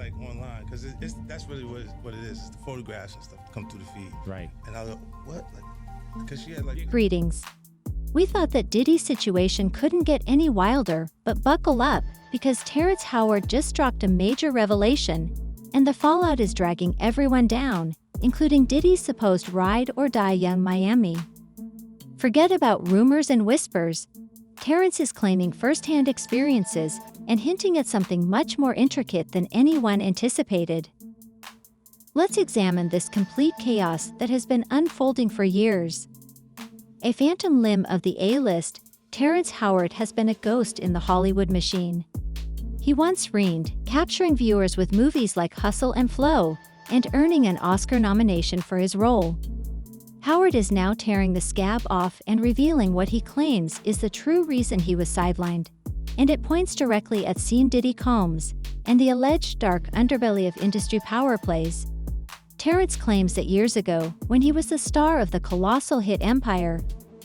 like online, because that's really what it is. It's the photographs and stuff that come through the feed. Right. And I was like, what? Like, because she had like. Greetings. We thought that Diddy's situation couldn't get any wilder, but buckle up, because Terrence Howard just dropped a major revelation, and the fallout is dragging everyone down, including Diddy's supposed ride or die young Miami. Forget about rumors and whispers. Terrence is claiming first-hand experiences and hinting at something much more intricate than anyone anticipated. Let's examine this complete chaos that has been unfolding for years. A phantom limb of the A-list, Terrence Howard has been a ghost in the Hollywood machine. He once reigned, capturing viewers with movies like Hustle and Flow, and earning an Oscar nomination for his role. Howard is now tearing the scab off and revealing what he claims is the true reason he was sidelined, and it points directly at Sean Diddy Combs and the alleged dark underbelly of industry power plays. Terrence claims that years ago, when he was the star of the colossal hit Empire,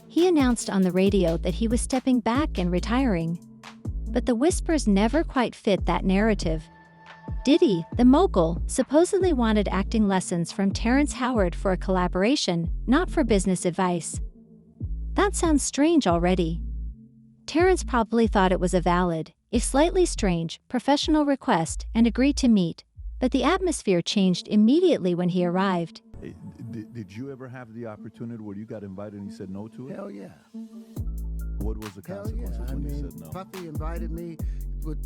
he announced on the radio that he was stepping back and retiring. But the whispers never quite fit that narrative. Diddy, the mogul, supposedly wanted acting lessons from Terrence Howard for a collaboration, not for business advice. That sounds strange already. Terrence probably thought it was a valid, if slightly strange, professional request and agreed to meet, but the atmosphere changed immediately when he arrived. Hey, did you ever have the opportunity where you got invited and you said no to it? Hell yeah. What was the consequences when you said no? Puffy invited me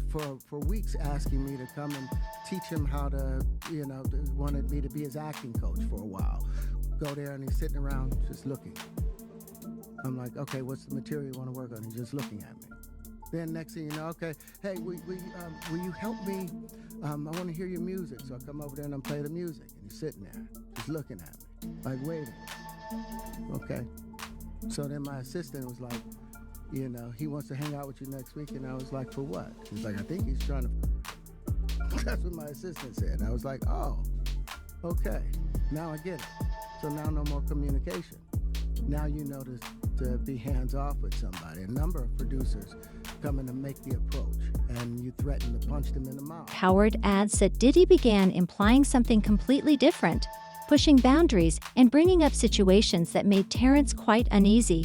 for weeks, asking me to come and teach him how to, wanted me to be his acting coach for a while. Go there and he's sitting around just looking. I'm like, okay, what's the material you want to work on? He's just looking at me. Then next thing you know, okay, hey, will you help me? I want to hear your music. So I come over there and I play the music. And he's sitting there, just looking at me, like waiting. Okay. So then my assistant was like, he wants to hang out with you next week. And I was like, for what? He's like, I think he's trying to. That's what my assistant said. And I was like, oh, okay. Now I get it. So now no more communication. Now you know to be hands off with somebody. A number of producers come in to make the approach, and you threaten to punch them in the mouth. Howard adds that Diddy began implying something completely different, pushing boundaries and bringing up situations that made Terrence quite uneasy.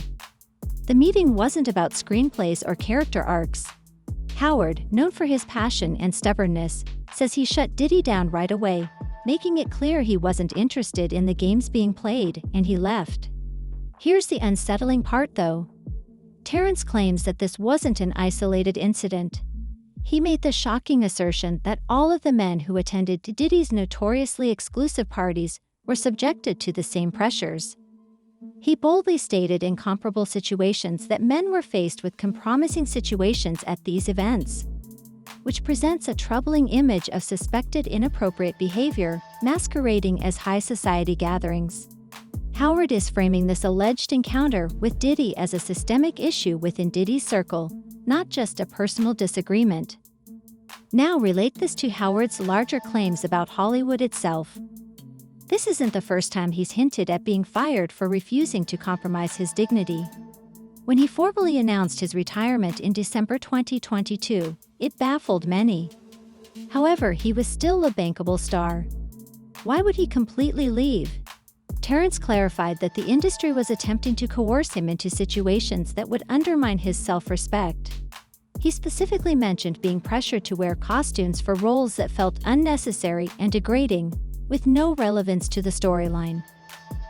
The meeting wasn't about screenplays or character arcs. Howard, known for his passion and stubbornness, says he shut Diddy down right away, making it clear he wasn't interested in the games being played, and he left. Here's the unsettling part though. Terrence claims that this wasn't an isolated incident. He made the shocking assertion that all of the men who attended Diddy's notoriously exclusive parties were subjected to the same pressures. He boldly stated in comparable situations that men were faced with compromising situations at these events, which presents a troubling image of suspected inappropriate behavior masquerading as high society gatherings. Howard is framing this alleged encounter with Diddy as a systemic issue within Diddy's circle, not just a personal disagreement. Now relate this to Howard's larger claims about Hollywood itself. This isn't the first time he's hinted at being fired for refusing to compromise his dignity. When he formally announced his retirement in December 2022, it baffled many. However, he was still a bankable star. Why would he completely leave? Terrence clarified that the industry was attempting to coerce him into situations that would undermine his self-respect. He specifically mentioned being pressured to wear costumes for roles that felt unnecessary and degrading, with no relevance to the storyline.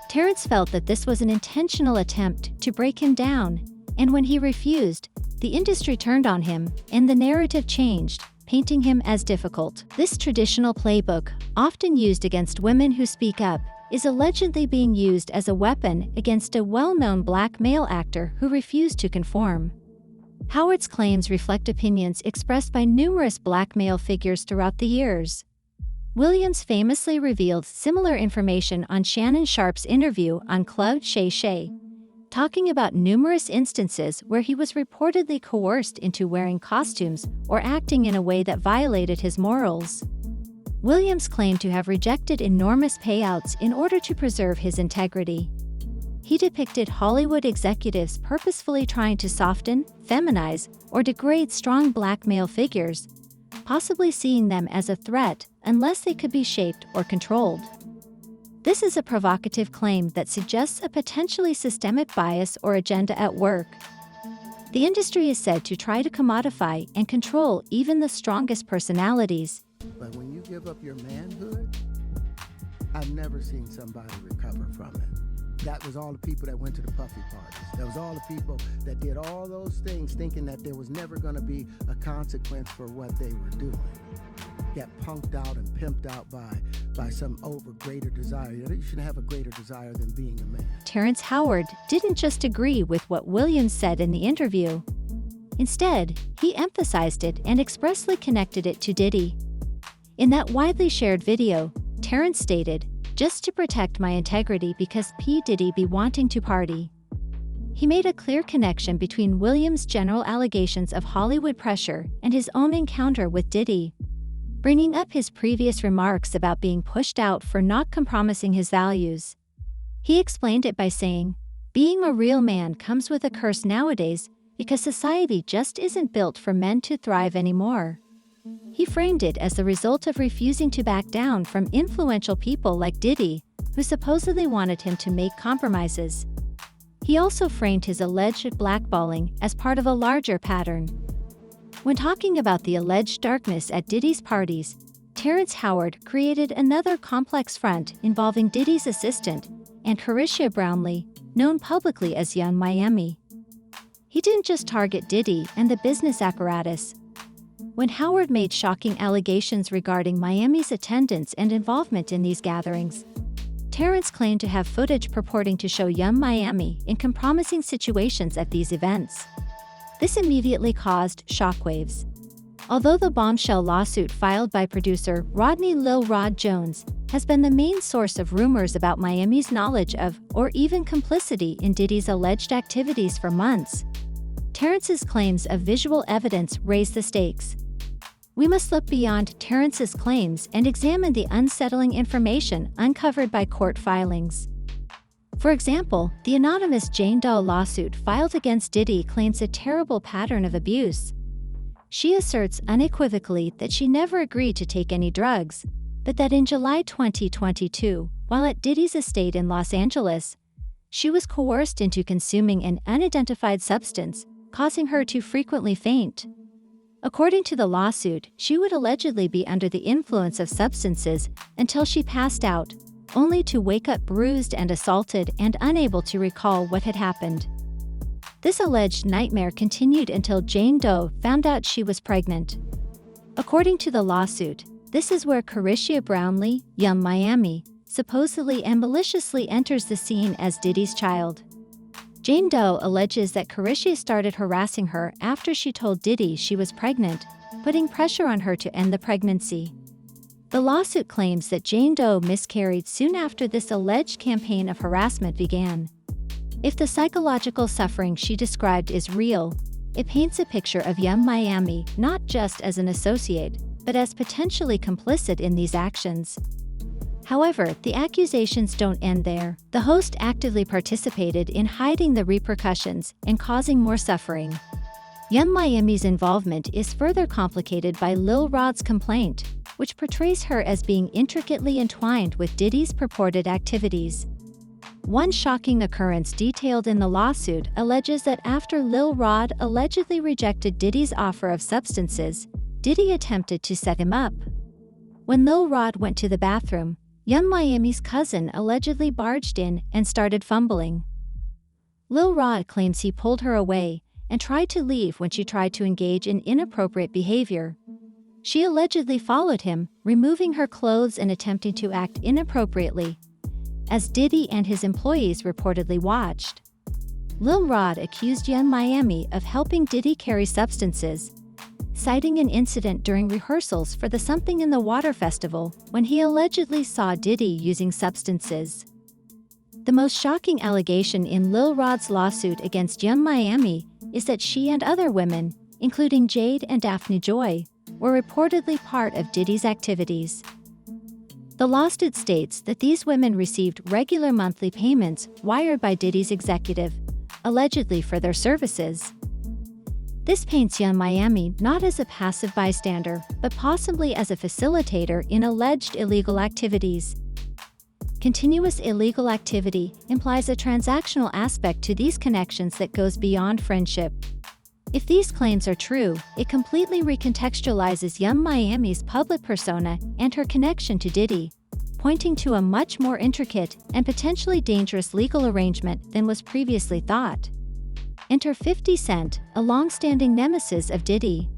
Terrence felt that this was an intentional attempt to break him down, and when he refused, the industry turned on him, and the narrative changed, painting him as difficult. This traditional playbook, often used against women who speak up, is allegedly being used as a weapon against a well-known black male actor who refused to conform. Howard's claims reflect opinions expressed by numerous black male figures throughout the years. Williams famously revealed similar information on Shannon Sharpe's interview on Club Shay Shay, talking about numerous instances where he was reportedly coerced into wearing costumes or acting in a way that violated his morals. Williams claimed to have rejected enormous payouts in order to preserve his integrity. He depicted Hollywood executives purposefully trying to soften, feminize, or degrade strong black male figures, possibly seeing them as a threat unless they could be shaped or controlled. This is a provocative claim that suggests a potentially systemic bias or agenda at work. The industry is said to try to commodify and control even the strongest personalities. But when you give up your manhood, I've never seen somebody recover from it. That was all the people that went to the puffy parties. That was all the people that did all those things thinking that there was never going to be a consequence for what they were doing. Get punked out and pimped out by some greater desire. You shouldn't have a greater desire than being a man. Terrence Howard didn't just agree with what Williams said in the interview. Instead, he emphasized it and expressly connected it to Diddy. In that widely shared video, Terrence stated, "Just to protect my integrity because P. Diddy be wanting to party." He made a clear connection between Williams' general allegations of Hollywood pressure and his own encounter with Diddy, bringing up his previous remarks about being pushed out for not compromising his values. He explained it by saying, "Being a real man comes with a curse nowadays because society just isn't built for men to thrive anymore." He framed it as the result of refusing to back down from influential people like Diddy, who supposedly wanted him to make compromises. He also framed his alleged blackballing as part of a larger pattern. When talking about the alleged darkness at Diddy's parties, Terrence Howard created another complex front involving Diddy's assistant and Carisha Brownlee, known publicly as Young Miami. He didn't just target Diddy and the business apparatus. When Howard made shocking allegations regarding Miami's attendance and involvement in these gatherings, Terrence claimed to have footage purporting to show Young Miami in compromising situations at these events. This immediately caused shockwaves. Although the bombshell lawsuit filed by producer Rodney Lil Rod Jones has been the main source of rumors about Miami's knowledge of or even complicity in Diddy's alleged activities for months, Terrence's claims of visual evidence raise the stakes. We must look beyond Terrence's claims and examine the unsettling information uncovered by court filings. For example, the anonymous Jane Doe lawsuit filed against Diddy claims a terrible pattern of abuse. She asserts unequivocally that she never agreed to take any drugs, but that in July 2022, while at Diddy's estate in Los Angeles, she was coerced into consuming an unidentified substance, causing her to frequently faint. According to the lawsuit, she would allegedly be under the influence of substances until she passed out, only to wake up bruised and assaulted and unable to recall what had happened. This alleged nightmare continued until Jane Doe found out she was pregnant. According to the lawsuit, this is where Carisha Brownlee, Young Miami, supposedly and maliciously enters the scene as Diddy's child. Jane Doe alleges that Carisha started harassing her after she told Diddy she was pregnant, putting pressure on her to end the pregnancy. The lawsuit claims that Jane Doe miscarried soon after this alleged campaign of harassment began. If the psychological suffering she described is real, it paints a picture of Young Miami not just as an associate, but as potentially complicit in these actions. However, the accusations don't end there. The host actively participated in hiding the repercussions and causing more suffering. Young Miami's involvement is further complicated by Lil Rod's complaint, which portrays her as being intricately entwined with Diddy's purported activities. One shocking occurrence detailed in the lawsuit alleges that after Lil Rod allegedly rejected Diddy's offer of substances, Diddy attempted to set him up. When Lil Rod went to the bathroom, Young Miami's cousin allegedly barged in and started fumbling. Lil Rod claims he pulled her away and tried to leave when she tried to engage in inappropriate behavior. She allegedly followed him, removing her clothes and attempting to act inappropriately, as Diddy and his employees reportedly watched. Lil Rod accused Young Miami of helping Diddy carry substances, citing an incident during rehearsals for the Something in the Water festival when he allegedly saw Diddy using substances. The most shocking allegation in Lil Rod's lawsuit against Young Miami is that she and other women, including Jade and Daphne Joy, were reportedly part of Diddy's activities. The lawsuit states that these women received regular monthly payments wired by Diddy's executive, allegedly for their services. This paints Young Miami not as a passive bystander, but possibly as a facilitator in alleged illegal activities. Continuous illegal activity implies a transactional aspect to these connections that goes beyond friendship. If these claims are true, it completely recontextualizes Young Miami's public persona and her connection to Diddy, pointing to a much more intricate and potentially dangerous legal arrangement than was previously thought. Enter 50 Cent, a long-standing nemesis of Diddy.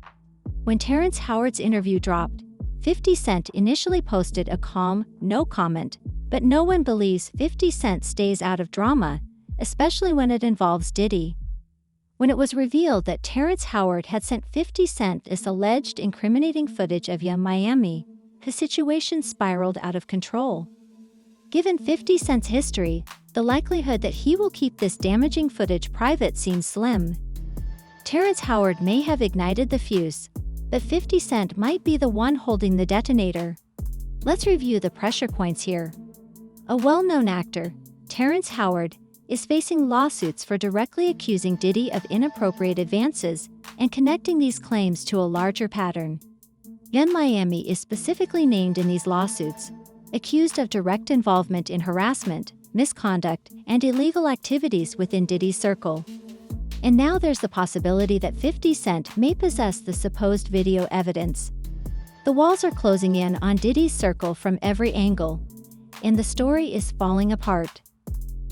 When Terrence Howard's interview dropped, 50 Cent initially posted a calm, no comment, but no one believes 50 Cent stays out of drama, especially when it involves Diddy. When it was revealed that Terrence Howard had sent 50 Cent this alleged incriminating footage of Young Miami, the situation spiraled out of control. Given 50 Cent's history, the likelihood that he will keep this damaging footage private seems slim. Terrence Howard may have ignited the fuse, but 50 Cent might be the one holding the detonator. Let's review the pressure points here. A well-known actor, Terrence Howard, is facing lawsuits for directly accusing Diddy of inappropriate advances and connecting these claims to a larger pattern. Young Miami is specifically named in these lawsuits, accused of direct involvement in harassment, misconduct, and illegal activities within Diddy's circle. And now there's the possibility that 50 Cent may possess the supposed video evidence. The walls are closing in on Diddy's circle from every angle, and the story is falling apart.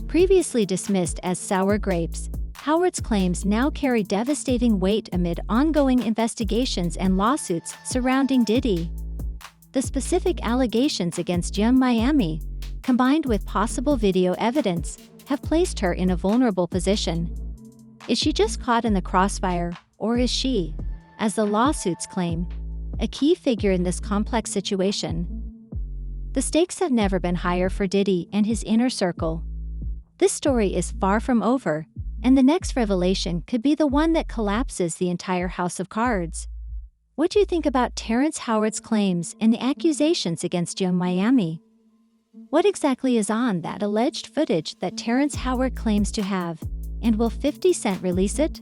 Previously dismissed as sour grapes, Howard's claims now carry devastating weight amid ongoing investigations and lawsuits surrounding Diddy. The specific allegations against Young Miami, combined with possible video evidence, have placed her in a vulnerable position. Is she just caught in the crossfire, or is she, as the lawsuits claim, a key figure in this complex situation? The stakes have never been higher for Diddy and his inner circle. This story is far from over, and the next revelation could be the one that collapses the entire house of cards. What do you think about Terrence Howard's claims and the accusations against Young Miami? What exactly is on that alleged footage that Terrence Howard claims to have, and will 50 Cent release it?